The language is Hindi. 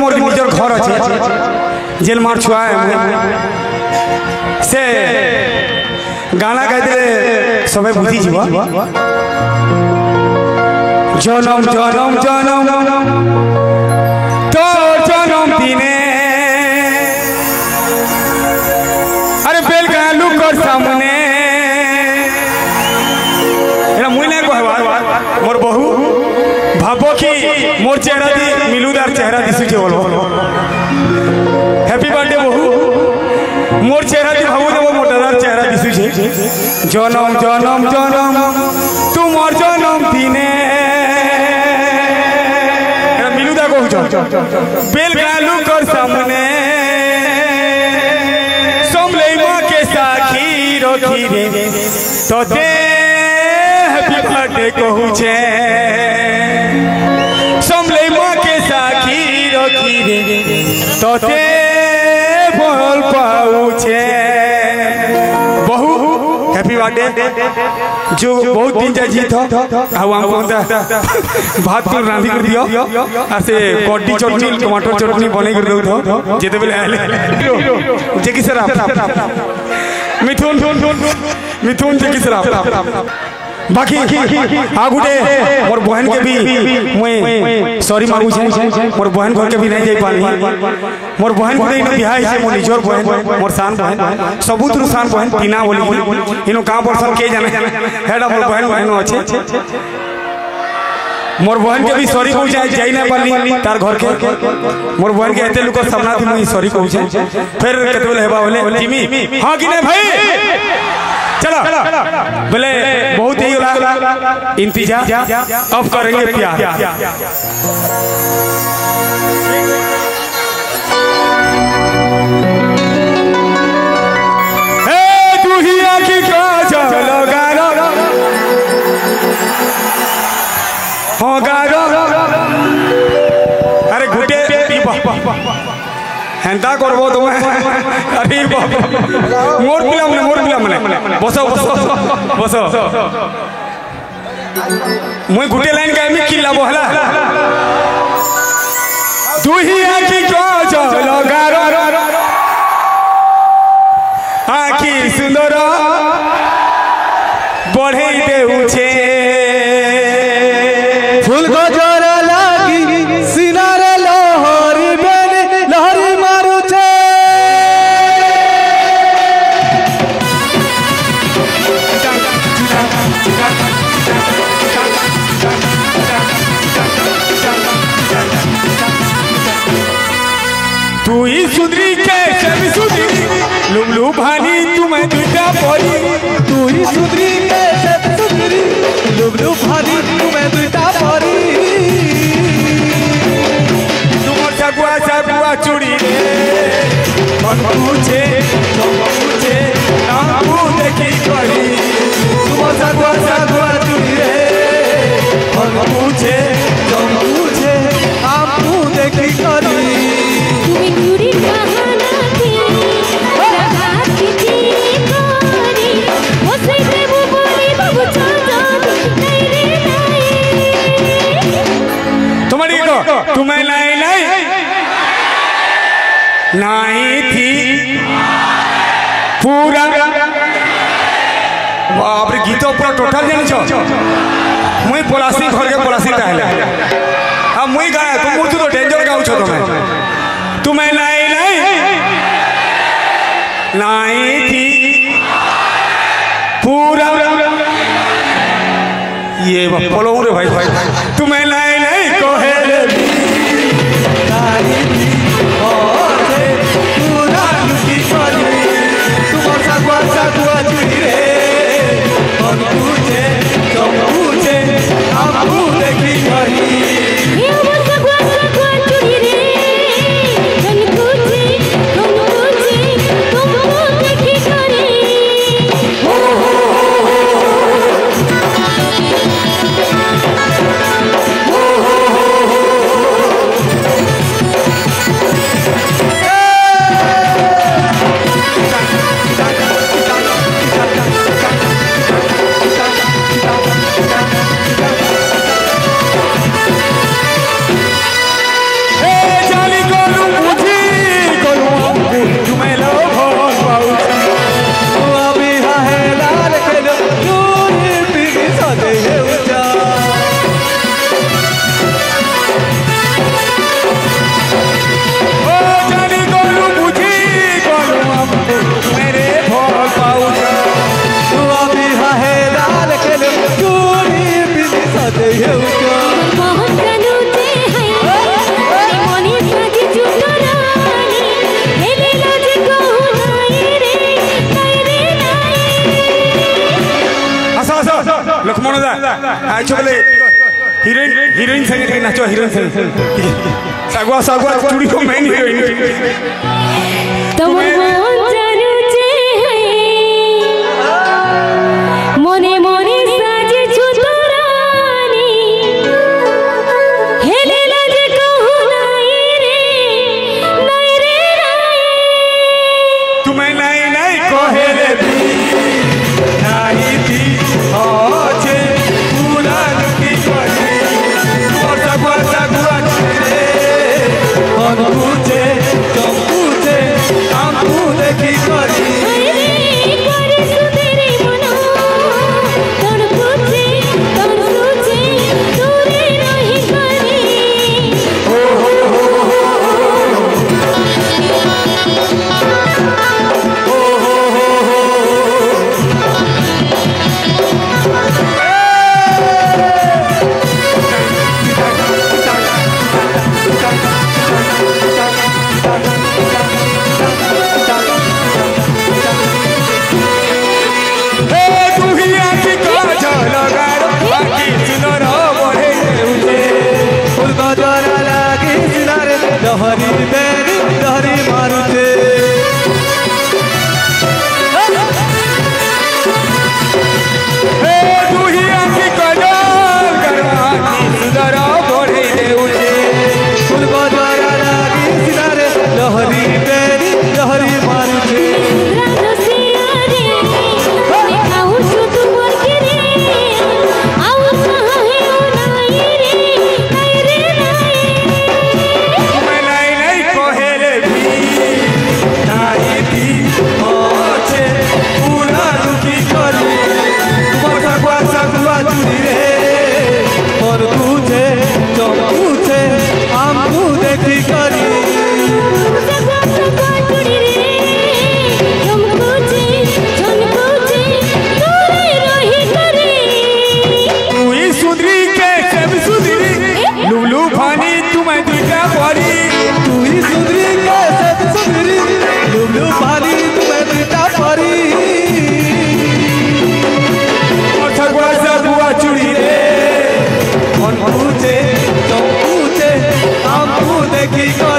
मोर निजर घर अच्छे जेल मार छुआ है से गाना गाइते सबे बुझी जीवा जनम जनम जनम तो जनम दिने अरे बेल गालू कर सामने एरा मुई नहीं कहवा मोर बहू भाबो कि मोर चेहरा दी मिलूदार चेहरा दिसुचे बोलो हैप्पी बर्थडे बहू मोर चेहरा दी भाबो वो मोटादार चेहरा दिसुचे जनम जनम जनम तू मोर जनम दिने एरा मिलूदा कहू बेल गालू कर सामने समले मां के साखी रखी रे तो दे हैप्पी बर्थडे कहू छे समले मां के साखी रखी रे तो दे बोल पाऊ छे बहु हैप्पी बर्थडे जो बहुत दिन जा जीत आउ हमको भात को रांधी कर दियो आ से कड्डी चटनी टमाटर चटनी बनै कर दउ जेते बेले आले जे कि सर मिथुन मिथुन जे कि सर बाकी आगुटे मोर बहन के भी मुई सॉरी मांगू छे मोर बहन घर के भी नहीं जाई पाली मोर बहन को नहीं बियाह है मोर निजोर बहन मोर शान बहन सबूत शान बहन बिना बोली इनो का पर्सन के जाने हेडा मोर बहन बहनो अच्छे मोर बहन के भी सॉरी कहू जाई जाई ना पाली तार घर के मोर बहन के एते लोक सामना थी मुई सॉरी कहू छे फिर केतबेल हेबा बोले जिमी हां कि नहीं भाई चलो बोले बहुत ही इंतजार अब करेंगे प्यार तू ही आखी का चलो गारो हो गारो अरे घुटे हेंता करबो तुमे अरे मोर पिला मने बसो बसो बसो मुई गुटे लाइन का मी किला बोहला दुही आखी को चलो गारो आखी सुंदर बढ़े देउ छे फूल को जोरा लागी सिनारे लोहरी बेने लहरी मारू छे तू ही सुधरी कैसे भी सुधरी लुमलू भानी तुम्हें दुटा परी तू ही सुधरी कैसे भी सुधरी लुमलू भानी तुम्हें दुटा परी तुमर सगुआ चूड़ी मन पूछे नामू देखी करी तुमर सगुआ चूड़ी रे मन पूछे नामू देखी करी तुम्हें नहीं थी पूरा बाप रे गीत पूरा टोटल जान छो मुई पलासी घर के पलासी ताहले अब मुई गाया तुम मुझे तो डेंजर गाउ छो तुम्हें नहीं थी पूरा ये बोलो रे भाई तुम्हें नहीं कहे आज बोले हीरोइन हीरोइन संगे नाचो हीरोइन संगे सागवा सागवा चूड़ी को मेन हीरोइन তোমার মন জানুছে মনে মনে সাজেছো তোরানি হেলে লাগে কহু নাই রে তুমি নাই নাই কহেলে নাই দি আছে পুরা লুকি করে বর্ষা বর্ষা গুয়া রে অনুজে চমকুজে আমু দেখি করি लहरी बेरी लहरी मारुते हे दुहिया की कजल करवानी सुंदर बढ़े देउचे फूल बजरा लागी सिनारे लहरी बेरी लहरी मारुते की